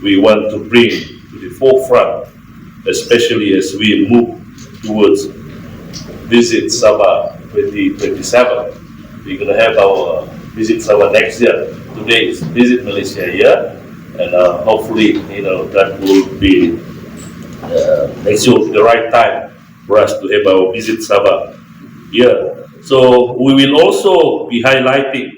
we want to bring to the forefront, especially as we move towards Visit Sabah 2027. We're going to have our Visit Sabah next year. Today is Visit Malaysia year, and hopefully, that will be next year the right time for us to have our Visit Sabah year. So we will also be highlighting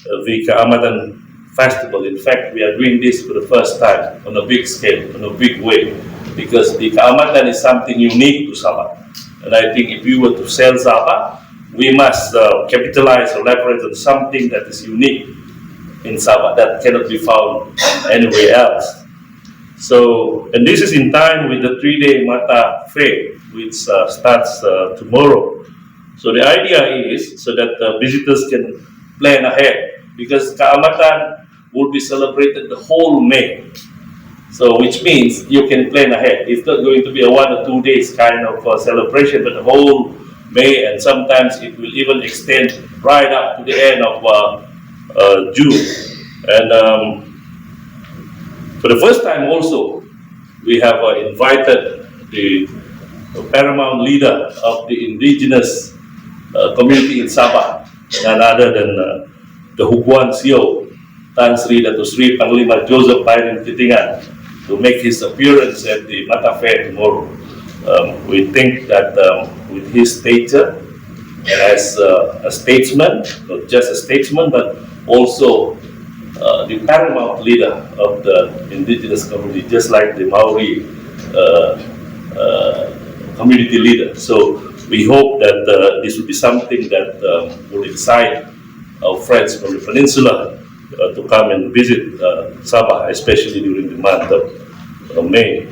the Kaamatan Festival. In fact, we are doing this for the first time on a big scale, in a big way, because the Kaamatan is something unique to Sabah. And I think if we were to sell Sabah, we must capitalize or leverage on something that is unique in Sabah that cannot be found anywhere else. So, and this is in time with the 3-day Mata Fair, which starts tomorrow. So the idea is so that visitors can plan ahead, because Kaamatan will be celebrated the whole May. So which means you can plan ahead. It's not going to be a 1 or 2 days kind of celebration, but the whole May, and sometimes it will even extend right up to the end of June. And for the first time also, we have invited the paramount leader of the indigenous community in Sabah, none other than the Hukuan CEO, Tan Sri Dato Sri Panglima Joseph Byron Kitingan, to make his appearance at the Mata Fair tomorrow. We think that with his stature as a statesman, not just a statesman, but also the paramount leader of the indigenous community, just like the Maori community leader. So we hope that this will be something that will excite our friends from the peninsula to come and visit Sabah, especially during the month of May.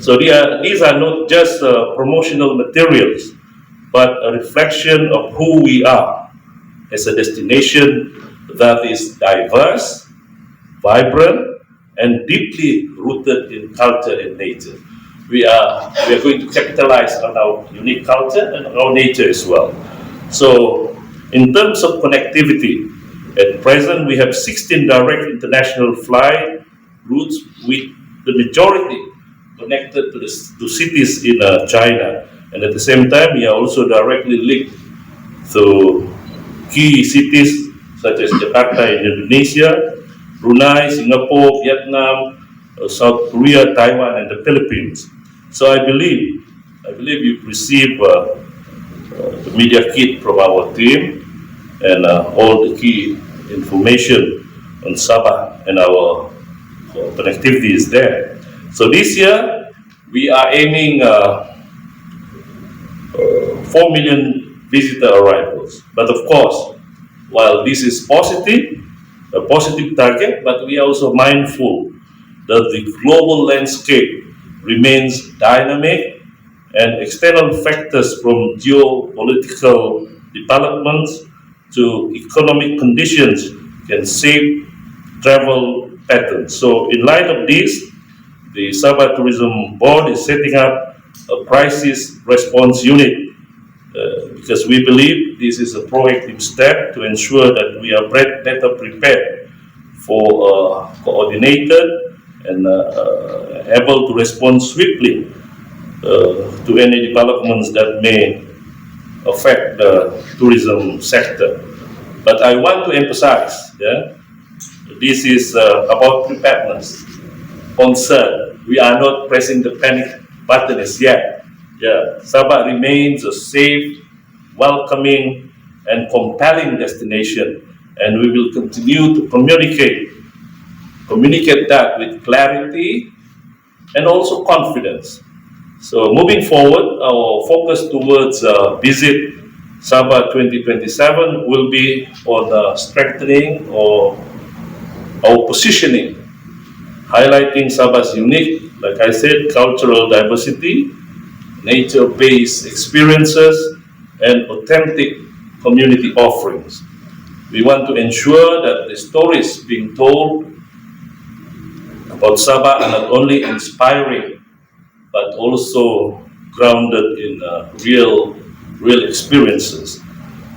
So these are not just promotional materials, but a reflection of who we are as a destination that is diverse, vibrant, and deeply rooted in culture and nature. We are going to capitalize on our unique culture and our nature as well. So in terms of connectivity, at present we have 16 direct international flight routes, with the majority connected to cities in China. And at the same time, we are also directly linked to key cities such as Jakarta in Indonesia, Brunei, Singapore, Vietnam, South Korea, Taiwan, and the Philippines. So I believe you've received the media kit from our team and all the key information on Sabah, and our connectivity is there. So this year we are aiming 4 million visitor arrivals. But of course, while this is a positive target, but we are also mindful that the global landscape remains dynamic, and external factors from geopolitical developments to economic conditions can shape travel patterns. So in light of this, the Sabah Tourism Board is setting up a crisis response unit because we believe this is a proactive step to ensure that we are better prepared for coordinated and able to respond swiftly to any developments that may affect the tourism sector. But I want to emphasize, this is about preparedness, concern. We are not pressing the panic button as yet. Sabah remains a safe, welcoming, and compelling destination, and we will continue to communicate that with clarity and also confidence. So moving forward, our focus towards Visit Sabah 2027 will be on strengthening our positioning, highlighting Sabah's unique, like I said, cultural diversity, nature-based experiences, and authentic community offerings. We want to ensure that the stories being told about Sabah are not only inspiring, but also grounded in real experiences.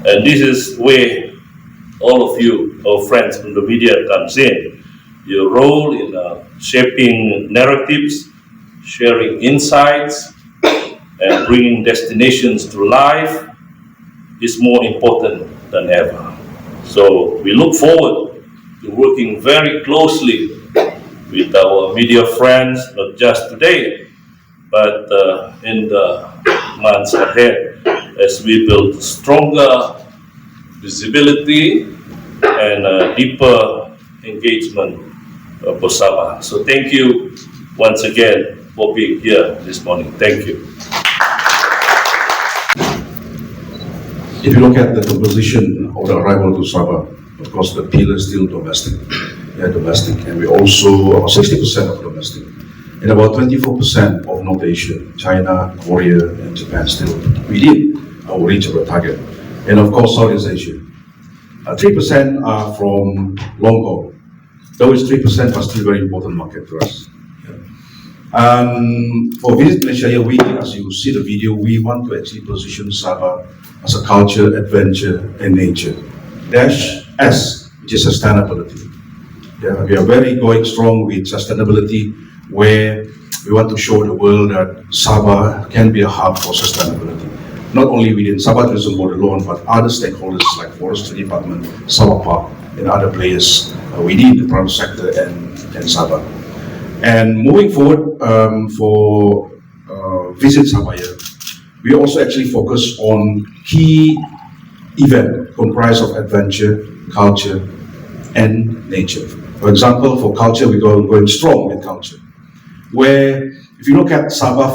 And this is where all of you, our friends from the media, comes in. your role in shaping narratives, sharing insights, and bringing destinations to life is more important than ever. So we look forward to working very closely with our media friends, not just today, but in the months ahead as we build stronger visibility and deeper engagement for Sabah. So thank you once again for being here this morning. Thank you. If you look at the composition of the arrival to Sabah, of course the pillar is still domestic. Domestic, and we also about 60% of domestic, and about 24% of North Asia, China, Korea, and Japan still within our reach of the target, and of course Southeast Asia. 3% are from long haul. Those 3% are still very important market for us. For Visit Malaysia, we, as you see the video, we want to actually position Sabah as a culture, adventure, and nature. Dash S, which is sustainability. We are very going strong with sustainability, where we want to show the world that Sabah can be a hub for sustainability. Not only within Sabah Tourism Board alone, but other stakeholders like Forestry Department, Sabah Park, and other players within the private sector and Sabah. And moving forward for Visit Sabah, we also actually focus on key events comprised of adventure, culture, and nature. For example, for culture, we're going strong with culture, where if you look at Sabah,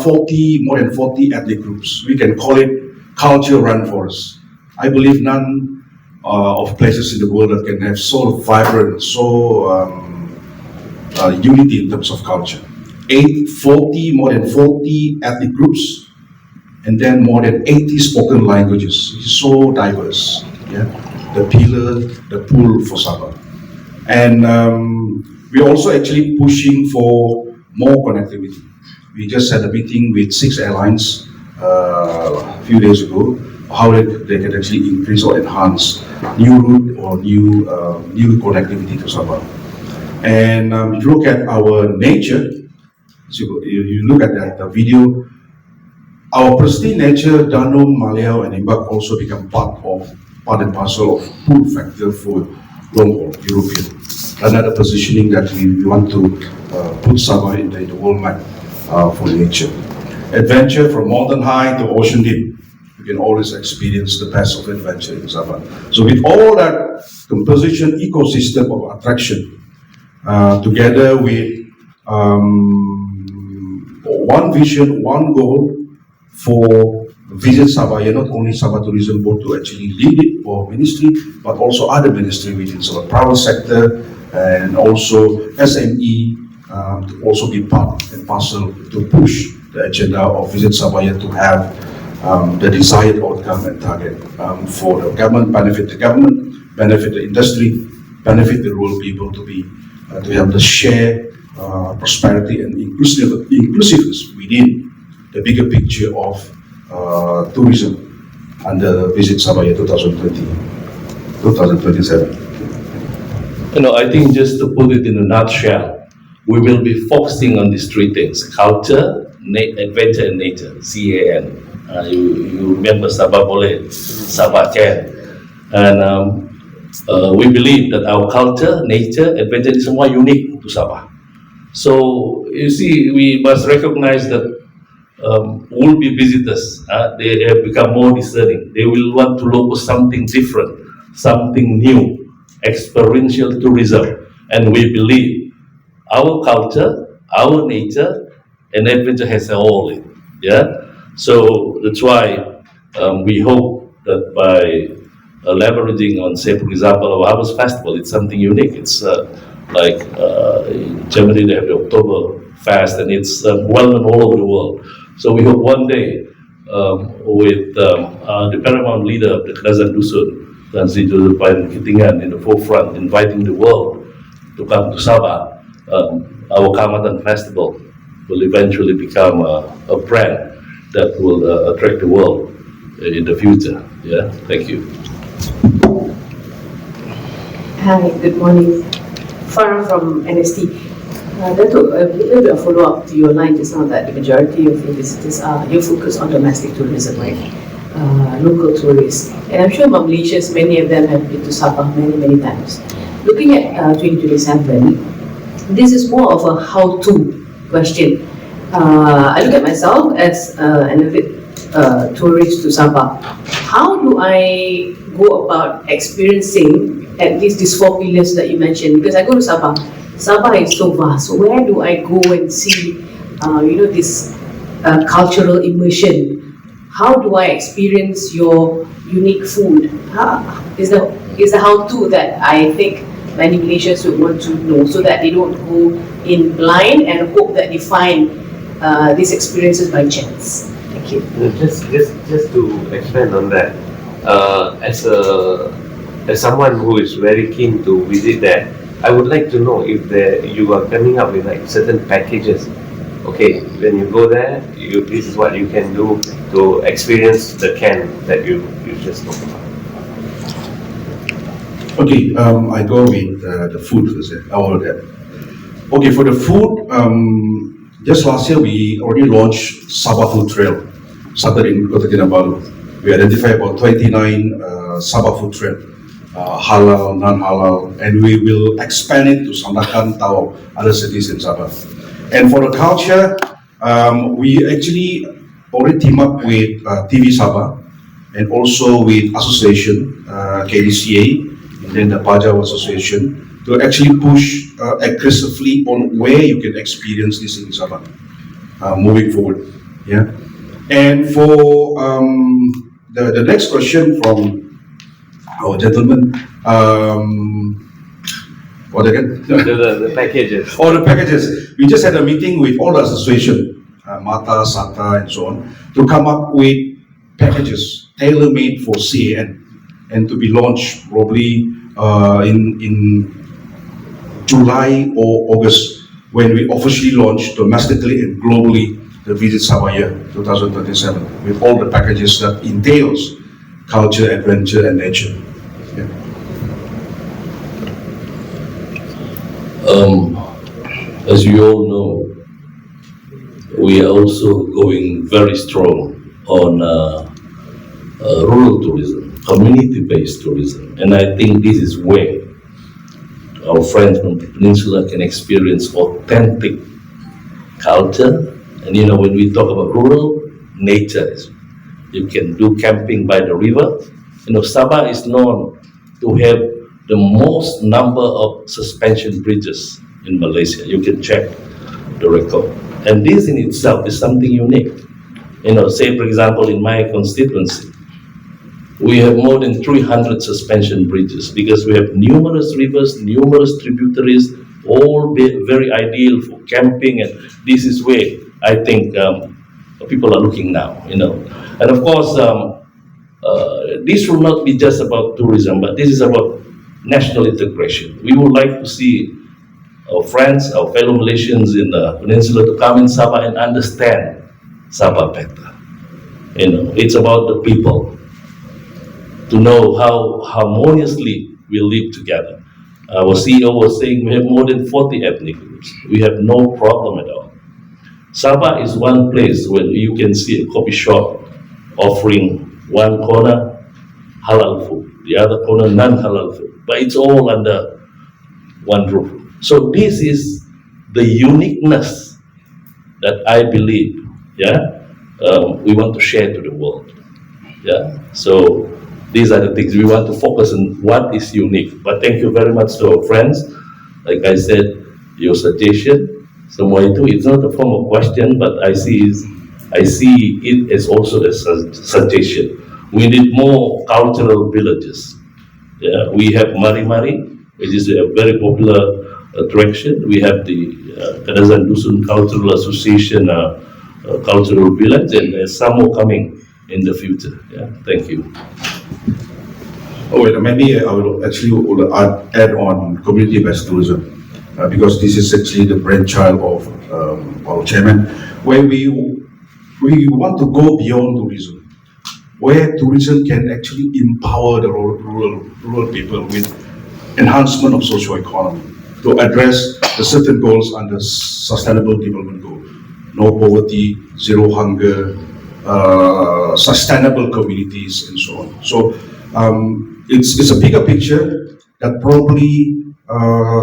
more than 40 ethnic groups, we can call it culture run for us. I believe none of places in the world that can have so vibrant, so unity in terms of culture. More than 40 ethnic groups, and then more than 80 spoken languages. It's so diverse. The pillar, the pool for Sabah. And we're also actually pushing for more connectivity. We just had a meeting with 6 airlines a few days ago, how they can actually increase or enhance new route or new connectivity to Sabah. And if you look at our nature, so you look at the video, our pristine nature, Danum, Malayau, and Imbak also become part and parcel of pull factor for long-haul European. Another positioning that we want to put Sabah in the world map for nature. Adventure from mountain high to ocean deep. You can always experience the best of adventure in Sabah. So with all that composition ecosystem of attraction, together with one vision, one goal for Visit Sabah, not only Sabah Tourism Board to actually lead it for ministry, but also other ministry within the private sector, and also SME to also be part and parcel to push the agenda of Visit Sabah to have the desired outcome and target for the government, benefit the government, benefit the industry, benefit the rural people to have the share prosperity and inclusiveness within the bigger picture of tourism under Visit Sabah 2027. I think just to put it in a nutshell, we will be focusing on these 3 things: culture, adventure, and nature. CAN. You remember Sabah boleh, Sabah can. And we believe that our culture, nature, adventure is semua unique to Sabah. So you see, we must recognize that will be visitors. They have become more discerning. They will want to look for something different, something new, experiential tourism. And we believe our culture, our nature, and adventure has a all in. So that's why we hope that by leveraging on, say, for example, our Harvest Festival, it's something unique. It's like in Germany, they have the October Fest, and it's well known all over the world. So we hope one day, with the paramount leader of the Kerajaan Dusun, Tan Sri Zulpan Kitingan, in the forefront, inviting the world to come to Sabah, our Kaamatan Festival will eventually become a brand that will attract the world in the future. Thank you. Hi, good morning. Farah from NST. Dato', a little bit of follow-up to your line just now that the majority of your visitors are, you focus on domestic tourism, right? Local tourists. And I'm sure Malaysians, many of them have been to Sabah many, many times. Looking at 2027, this is more of a how-to question. I look at myself as an avid tourist to Sabah. How do I go about experiencing at least these 4 pillars that you mentioned? Because I go to Sabah. Sabah is so vast. So where do I go and see, this cultural immersion? How do I experience your unique food? Is the how-to that I think many Malaysians would want to know, so that they don't go in blind and hope that they find these experiences by chance. Thank you. Just to expand on that, as someone who is very keen to visit there, I would like to know if you are coming up with like certain packages. Okay, when you go there, this is what you can do to experience the can that you just talked about. Okay, I go with the food first. Okay, for the food, just last year we already launched Sabah Food Trail, started in Kota Kinabalu. We identified about 29 Sabah Food Trail, halal, non-halal, and we will expand it to Sandakan, Tao, other cities in Sabah. And for the culture, we actually already team up with TV Sabah and also with association, KDCA, and then the Pajaw Association, to actually push aggressively on where you can experience this in Sabah moving forward. Yeah. And for the next question from our gentleman, what again? The packages. Oh, the packages. We just had a meeting with all the association, Mata, SATA, and so on, to come up with packages tailor-made for CAN and to be launched probably in July or August, when we officially launch domestically and globally the Visit Sabah Year 2027 with all the packages that entails culture, adventure, and nature. Yeah. As you all know, we are also going very strong on rural tourism, community-based tourism, and I think this is where our friends from the peninsula can experience authentic culture. And when we talk about rural, nature is, you can do camping by the river. Sabah is known to have the most number of suspension bridges in Malaysia. You can check the record. And this in itself is something unique. Say for example, in my constituency, we have more than 300 suspension bridges because we have numerous rivers, numerous tributaries, all very ideal for camping, and this is where I think people are looking now, And of course, this will not be just about tourism, but this is about national integration. We would like to see our friends, our fellow Malaysians in the peninsula to come in Sabah and understand Sabah better. It's about the people, to know how harmoniously we live together. Our CEO was saying we have more than 40 ethnic groups. We have no problem at all. Sabah is one place where you can see a coffee shop offering one corner halal food, the other corner non-halal food, but it's all under one roof. So this is the uniqueness that I believe, we want to share to the world. So these are the things we want to focus on, what is unique. But thank you very much to our friends. Like I said, your suggestion, semua itu, it's not a form of question, but I see it as also a suggestion. We need more cultural villages. We have Mari-Mari, which is a very popular attraction. We have the Kadazan Dusun Cultural Association cultural village, and there's some more coming in the future. Thank you. Maybe I will actually add on community-based tourism, because this is actually the brainchild of our chairman, where we want to go beyond tourism, where tourism can actually empower the rural people with enhancement of socio-economy, to address the certain goals under Sustainable Development Goal. No poverty, zero hunger, sustainable communities, and so on. So it's a bigger picture that probably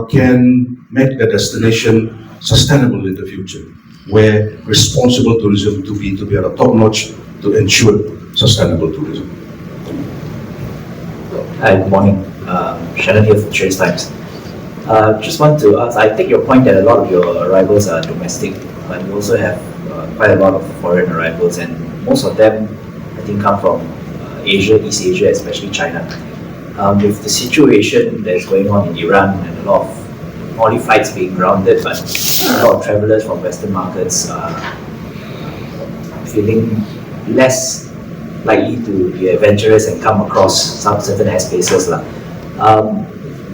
can make the destination sustainable in the future, where responsible tourism to be at a top notch to ensure sustainable tourism. Hi, good morning. Shannon here from Straits Times. Just want to ask, I take your point that a lot of your arrivals are domestic, but you also have quite a lot of foreign arrivals, and most of them, I think, come from Asia, East Asia, especially China. With the situation that's going on in Iran and a lot of all the flights being grounded, but a lot of travelers from Western markets are feeling less likely to be adventurous and come across some certain airspaces.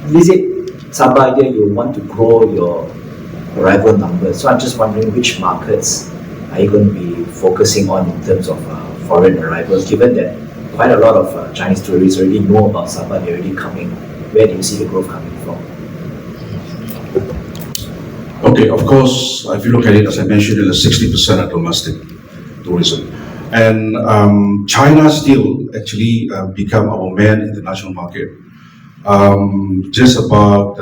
Visit Sabah, idea you want to grow your arrival numbers. So I'm just wondering which markets are you going to be focusing on in terms of foreign arrivals, given that quite a lot of Chinese tourists already know about Sabah, they're already coming. Where do you see the growth coming from? Okay, of course, if you look at it, as I mentioned, 60% are domestic tourism. And China still actually become our main international market. Just about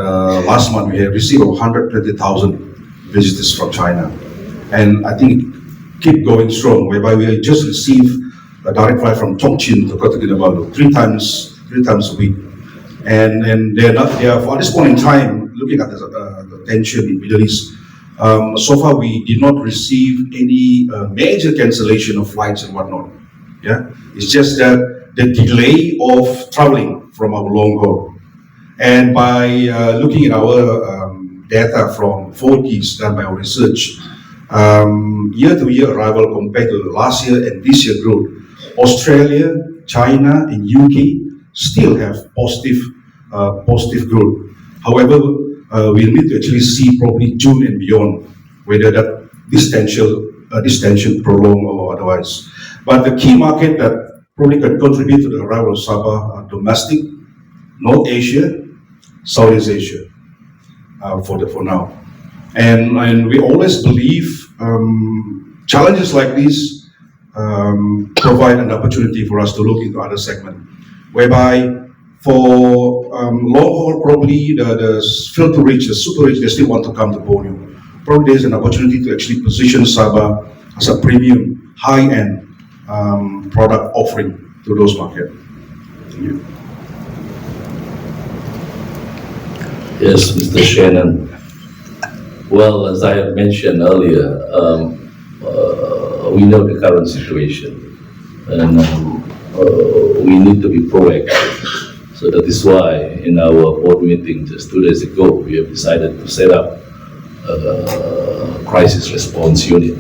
last month, we have received 120,000 visitors from China. And I think keep going strong, whereby we just received a direct flight from Chongqing to Kota Kinabalu three times a week. And they are, for this point in time, looking at the tension in Middle East, so far we did not receive any major cancellation of flights and whatnot. Yeah, it's just that the delay of traveling from our long haul. And by looking at our data from 4Gs done by our research, year-to-year arrival compared to last year and this year growth, Australia, China, and UK still have positive growth. However, we need to actually see probably June and beyond whether that this tension prolong or otherwise. But the key market that probably can contribute to the arrival of Sabah are domestic, North Asia, Southeast Asia, for now. And we always believe challenges like this provide an opportunity for us to look into other segments, whereby for long haul, probably the filter rich, the super rich, they still want to come to Borneo. Probably there's an opportunity to actually position Sabah as a premium, high-end product offering to those markets. Thank you. Yes, Mr. Shannon. Well, as I had mentioned earlier, we know the current situation, and we need to be proactive. So that is why in our board meeting just 2 days ago, we have decided to set up a crisis response unit,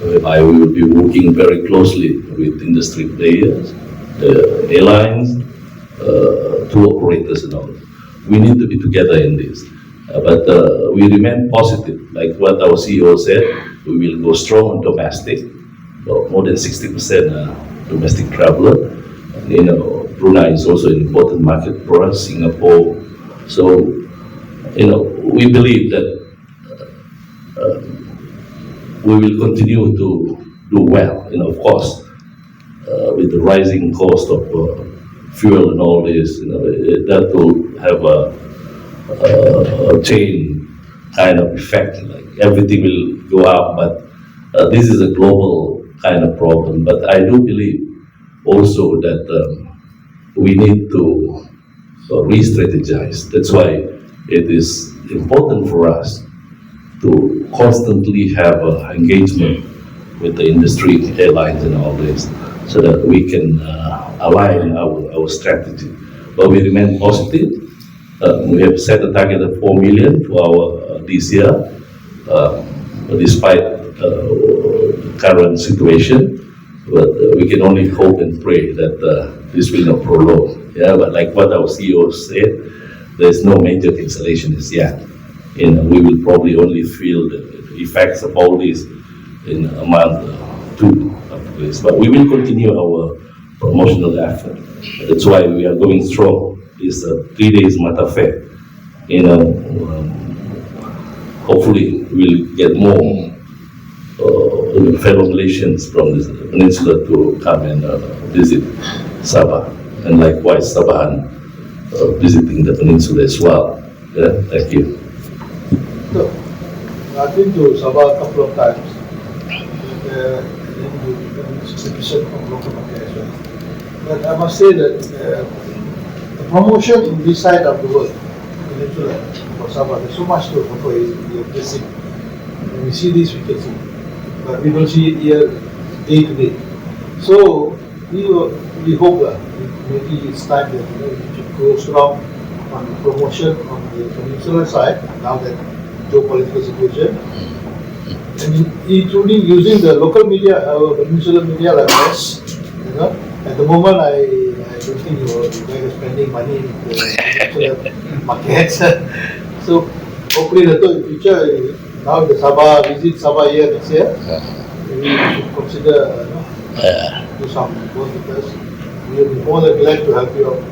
whereby we will be working very closely with industry players, the airlines, tour operators and all. We need to be together in this. But we remain positive, like what our CEO said, we will go strong on domestic, more than 60% domestic traveler. And, Brunei is also an important market for us, Singapore. So, we believe that we will continue to do well, of course, with the rising cost of fuel and all this, that will have a chain kind of effect, like everything will go up, but this is a global kind of problem. But I do believe also that we need to re-strategize. That's why it is important for us to constantly have engagement with the industry, airlines and all this, so that we can align our strategy. But we remain positive. We have set a target of 4 million for our this year, despite the current situation. But we can only hope and pray that this will not prolong. Yeah, but like what our CEO said, there's no major cancellation as yet. We will probably only feel the effects of all this in a month or two after this. But we will continue our promotional effort. That's why we are going strong. It's a 3 days Mata Fair. hopefully we'll get more fellow Malaysians from this peninsula to come and visit Sabah, and likewise Sabahan visiting the peninsula as well. Yeah, thank you. So, I've been to Sabah a couple of times. It's a percent from local market as well. But I must say that the promotion in this side of the world, peninsula, for Sabah, there's so much to offer. You're missing. When we see this, we can see, but we don't see it here day to day. So we hope that maybe it's time that we should go strong on promotion on the peninsula side now that geopolitical situation, and including using the local media, our peninsula media like us. At the moment, I don't think you guys are spending money in the peninsula markets. So hopefully, in the future, now the Sabah visit Sabah here next year, maybe we should consider do some work with us. We will be more than glad to help you out.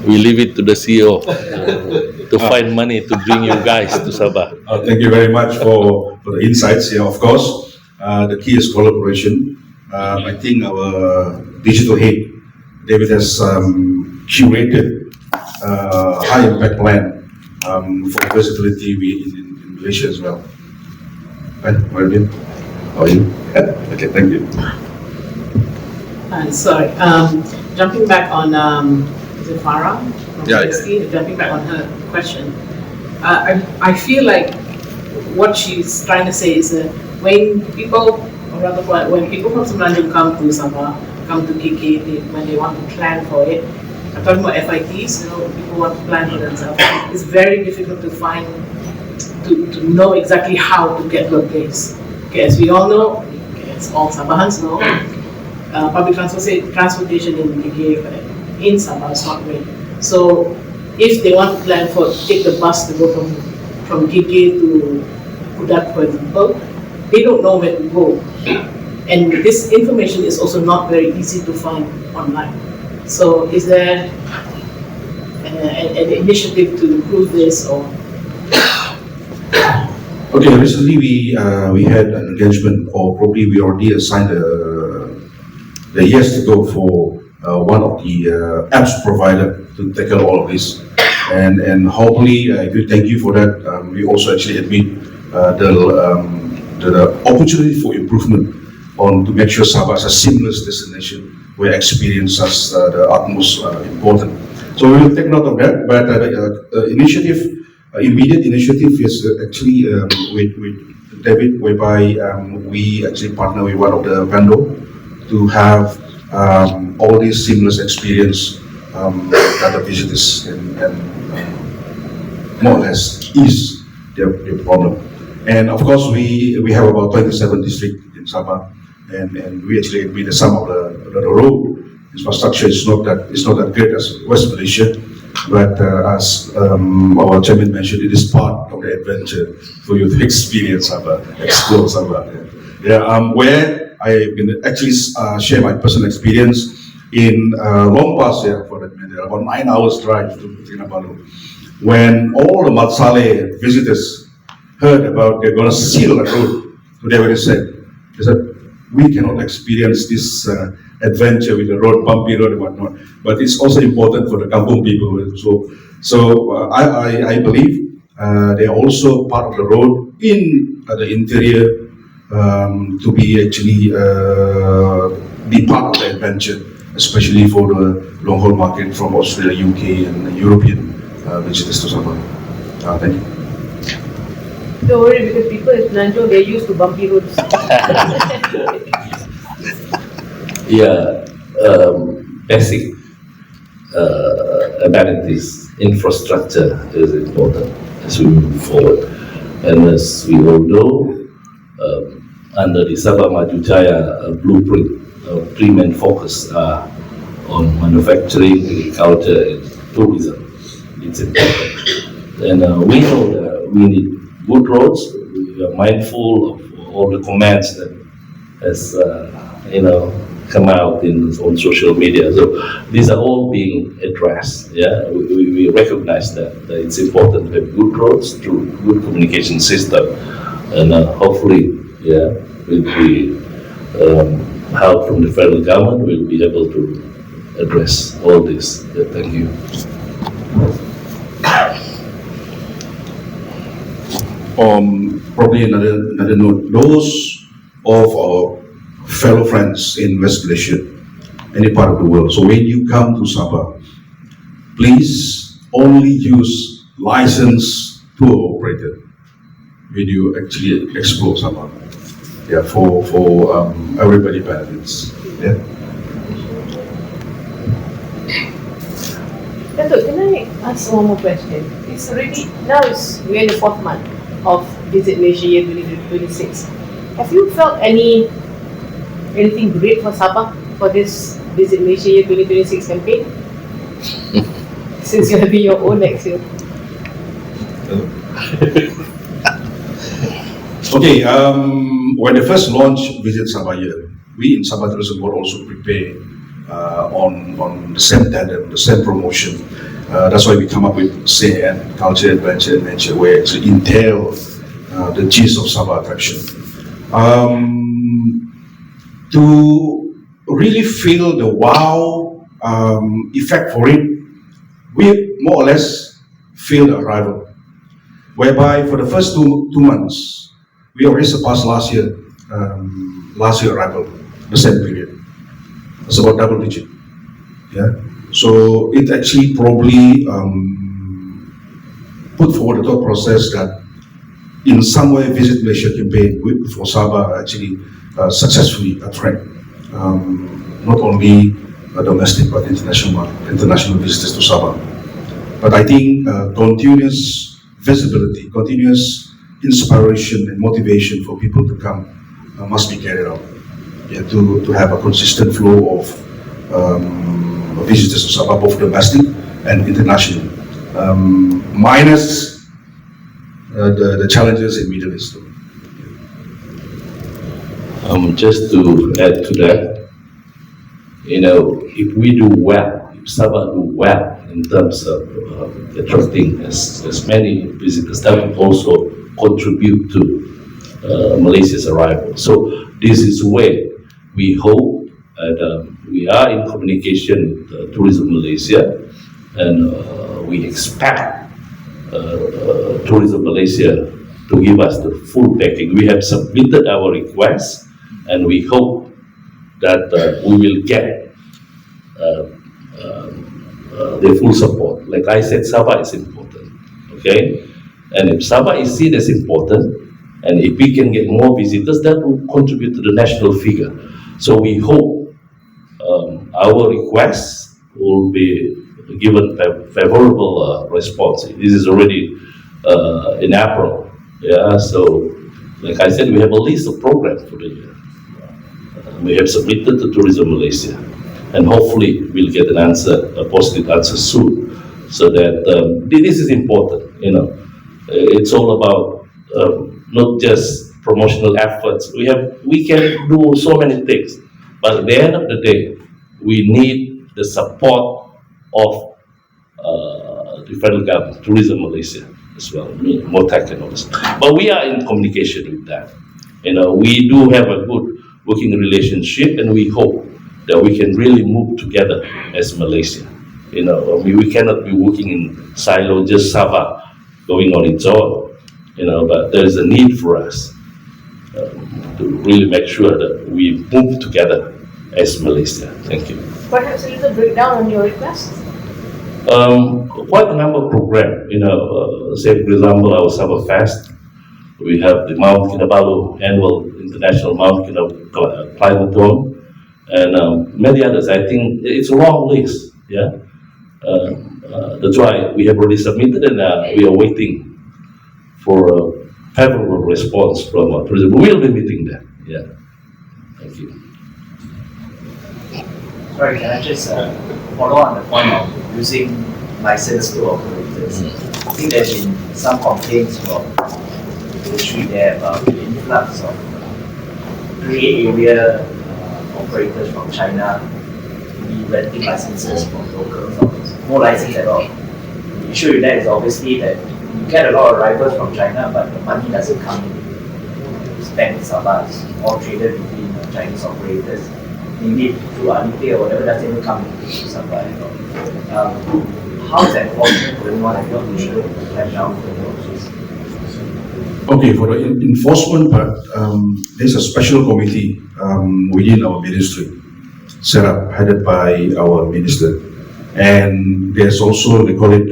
We leave it to the CEO to find money to bring you guys to Sabah. Thank you very much for the insights here. Of course, the key is collaboration. I think our digital head, David, has curated a high impact plan for visibility in Malaysia as well. Hi, Marvin. How are you? Okay, thank you. Sorry, jumping back on, is it Farah? Yeah. Jumping back on her question. I feel like what she's trying to say is that when people, or rather when people from Semenanjung come to Sabah, come to KK, when they want to plan for it, I'm talking about FITs, people want to plan for themselves. It's very difficult to find, to know exactly how to get to a place. Okay, as we all know, as all Sabahans know, public transportation in KK, in Sabah is not great. So if they want to plan for, take the bus to go from KK to Kudat, for example, they don't know where to go. And this information is also not very easy to find online. So is there an initiative to improve this, or? Okay, recently we had an engagement, or probably we already assigned the years to go for one of the apps provider to tackle all of this, and hopefully, thank you for that. We also actually admit the opportunity for improvement on to make sure Sabah is a seamless destination where experience is the utmost important. So we will take note of that. But immediate initiative is actually with David, whereby we actually partner with one of the vendor to have all these seamless experience that the visitors and more or less ease their problem. And of course, we have about 27 districts in Sabah, and we actually agree that some of the road infrastructure is not that great as West Malaysia, but as our chairman mentioned, it is part of the adventure for you to experience Sabah, explore Sabah. Yeah, where I can actually share my personal experience in Long Pass, for that matter, about 9 hours drive to Kinabalu, when all the Matsale visitors heard about they're going to seal the road. So they said, we cannot experience this adventure with the road, bumpy road and whatnot. But it's also important for the kampung people. So I believe they're also part of the road in the interior to be actually be part of the adventure, especially for the long haul market from Australia, UK, and European visitors to Sabah. Thank you. Don't worry, because people in Semenanjung, they're used to bumpy roads. Yeah, basic amenities, infrastructure is important as we move forward. And as we all know, under the Sabah Maju Jaya blueprint, three main focus are on manufacturing, agriculture, and tourism. It's important. And we know that we need good roads. We are mindful of all the comments that, as come out on social media. So these are all being addressed. Yeah, we recognize that it's important to have good roads through good communication system, and hopefully, yeah, with the help from the federal government, we'll be able to address all this. Yeah, thank you. Probably another note, those of our fellow friends in West Malaysia, any part of the world. So when you come to Sabah, please only use licensed tour operator when you actually explore Sabah. Yeah, for everybody benefits. Yeah. Dato', can I ask one more question? It's already, we're in the 4th month of Visit Malaysia year 2026. Have you felt anything great for Sabah for this Visit Malaysia year 2026 campaign? Since you'll be your own next year. Okay, when they first launched Visit Sabah year, we in Sabah Tourism Board also prepare on the same tandem, the same promotion. That's why we come up with CAN, Culture, Adventure, and Nature, where it entail the gist of Sabah attraction. To really feel the wow effect for it, we more or less feel the arrival, whereby for the first two months, we already surpassed last year arrival, the same period. It's about double digit. Yeah. So it actually probably put forward the thought process that in some way Visit Malaysia campaign for Sabah actually successfully attract not only domestic but international visitors to Sabah. But I think continuous visibility, continuous inspiration and motivation for people to come must be carried out. Yeah, to have a consistent flow of visitors to Sabah, both domestic and international, minus the challenges in Middle East. Just to add to that, if we do well, if Sabah do well in terms of attracting as many visitors, that will also contribute to Malaysia's arrival. So this is where we hope that we are in communication with Tourism Malaysia, and we expect Tourism Malaysia to give us the full backing. We have submitted our request, and we hope that we will get their full support. Like I said, Sabah is important, okay? And if Sabah is seen as important, and if we can get more visitors, that will contribute to the national figure. So we hope our request will be given favorable response. This is already in April. Yeah, so like I said, we have a list of programs for the year. We have submitted to Tourism Malaysia, and hopefully we'll get an answer, a positive answer soon. So that this is important. It's all about not just promotional efforts. We can do so many things, but at the end of the day, we need the support of the federal government, Tourism Malaysia as well, MOTAC and all this. But we are in communication with that. We do have a good working relationship, and we hope that we can really move together as Malaysia. We cannot be working in silo, just Sabah going on its own. But there is a need for us to really make sure that we move together as Malaysia. Thank you. Perhaps a little breakdown on your request? Quite a number of programs. Say for example, our Sabah Fest. We have the Mount Kinabalu annual International Mount Kinabalu Climathon, and many others. I think it's a long list. Yeah, that's why we have already submitted, and we are waiting for a favorable response from tourism. We'll be meeting them. Yeah, thank you. Sorry, can I just follow on the point of using licensed tour operators? I think there's been some complaints from the industry there about the influx of grey area operators from China be renting licenses from locals or no license at all. The issue with that is obviously that you get a lot of arrivals from China, but the money doesn't come in. Spent in Sabah, it's all traded between Chinese operators. Maybe through Alipay or whatever, doesn't even come into Sabah at all. How is enforcement going on? And what we should clamp down for the office? Okay, for the enforcement part, there's a special committee within our ministry set up, headed by our minister. And there's also, they call it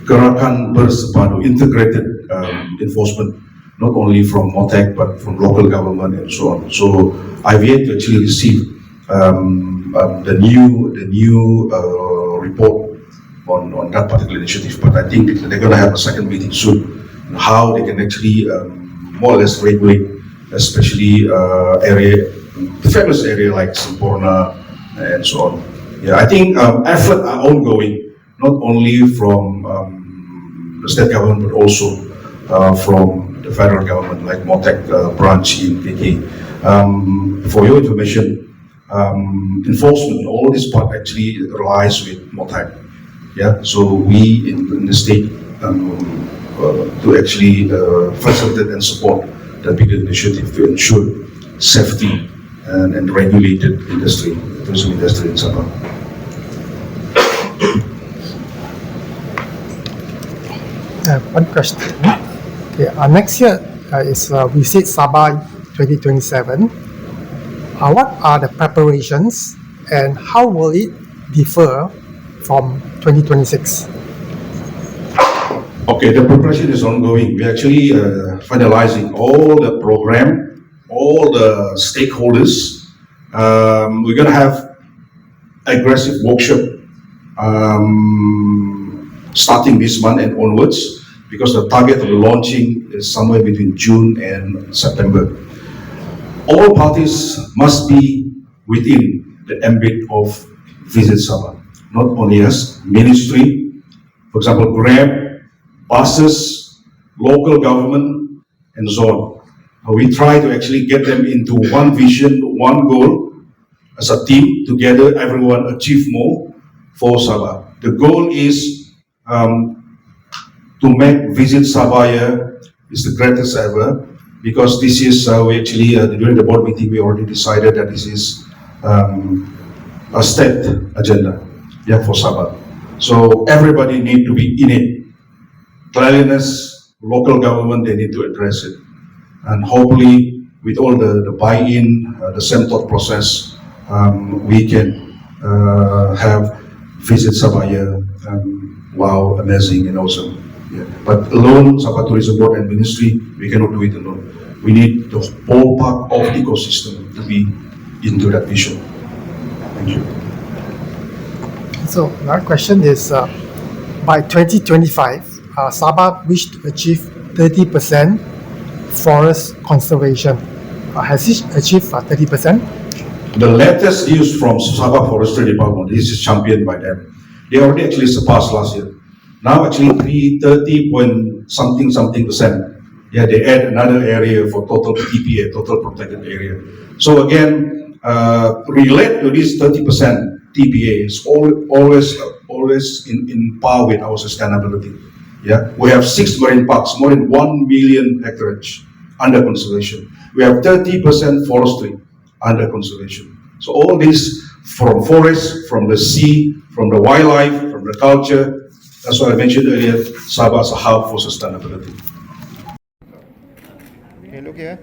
Gerakan Bersepadu, integrated enforcement, not only from MOTEC but from local government and so on. So I've yet to actually receive the new report on that particular initiative, but I think they're going to have a second meeting soon on how they can actually more or less regulate, especially famous area like Sempurna and so on. Yeah, I think efforts are ongoing, not only from the state government, but also from the federal government, like MOTEC branch in KK. For your information, enforcement, all this part actually relies with MOTEC. Yeah, so we in the state to actually facilitate and support the bigger initiative to ensure safety and regulated industry, tourism industry in Sabah. One question. Okay, next year is Visit Sabah 2027. What are the preparations and how will it differ from 2026? Okay, the preparation is ongoing. We're actually finalizing all the program, all the stakeholders. We're going to have aggressive workshop starting this month and onwards, because the target of the launching is somewhere between June and September. All parties must be within the ambit of Visit Sabah, not only us, ministry, for example, Grab, buses, local government, and so on. We try to actually get them into one vision, one goal, as a team, together, everyone achieve more for Sabah. The goal is to make Visit Sabah is the greatest ever, because this is, we actually, during the board meeting, we already decided that this is a state agenda, yeah, for Sabah. So everybody need to be in it. Cleanliness, local government, they need to address it. And hopefully, with all the buy-in, the same thought process, we can have Visit Sabah, wow, amazing and awesome. Yeah. But alone, Sabah Tourism Board and Ministry, we cannot do it alone. We need the whole part of the ecosystem to be into that vision. Thank you. So my question is, by 2025, Sabah wish to achieve 30% forest conservation. Has it achieved 30%? The latest news from Sabah Forestry Department, this is championed by them. They already actually surpassed last year. Now actually 30 point something percent. Yeah, they add another area for total TPA, total protected area. So again, relate to this 30% TPA is always in par with our sustainability. Yeah, we have 6 marine parks, more than 1 million hectares under conservation. We have 30% forestry under conservation. So all this from forest, from the sea, from the wildlife, from the culture. That's what I mentioned earlier. Sabah is a hub for sustainability. Okay, look here.